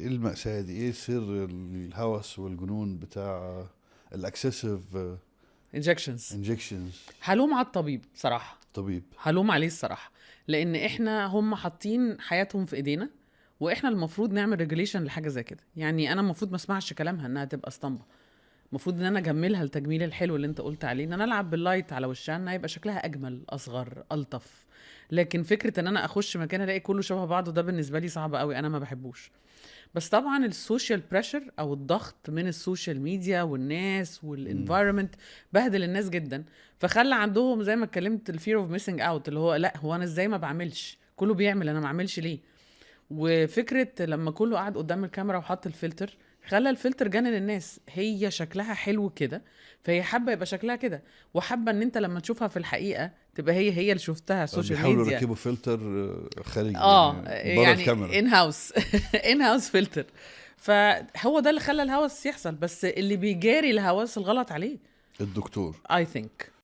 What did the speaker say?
ايه المأساة دي؟ ايه سر الهوس والجنون بتاع الاكسسيف injections. انجكشنز؟ هلوم على الطبيب صراحة، طبيب. هلوم عليه الصراحة، لان احنا هم حاطين حياتهم في ايدينا، واحنا المفروض نعمل ريجوليشن لحاجة زي كده. يعني انا المفروض ما اسمعش كلامها انها تبقى اسطمبة، المفروض ان انا اجملها التجميل الحلو اللي انت قلت عليه، ان انا العب باللايت على وشها انها يبقى شكلها اجمل، اصغر، الطف. لكن فكرة ان انا اخش مكان الاقي كله شبه بعضه، ده بالنسبة لي صعب قوي، انا ما بحبوش. بس طبعا السوشيال بريشر او الضغط من السوشيال ميديا والناس مم. والانفايرمنت بهدل الناس جدا، فخلى عندهم زي ما اتكلمت الفير اوف ميسنج اوت، اللي هو لا، هو انا ازاي ما بعملش؟ كله بيعمل، انا ما اعملش ليه؟ وفكرة لما كله قاعد قدام الكاميرا وحط الفلتر، خلى الفلتر جنن الناس، هي شكلها حلو كده، فهي حابة يبقى شكلها كده، وحابة ان انت لما تشوفها في الحقيقة تبقى هي اللي شفتها السوشيال بيحاولوا ميديا. يركبوا فلتر خارجي يعني بره الكاميرا. ان هاوس ان هاوس فلتر. فهو ده اللي خلى الهوس يحصل، بس اللي بيجاري الهوس الغلط عليه. الدكتور. I think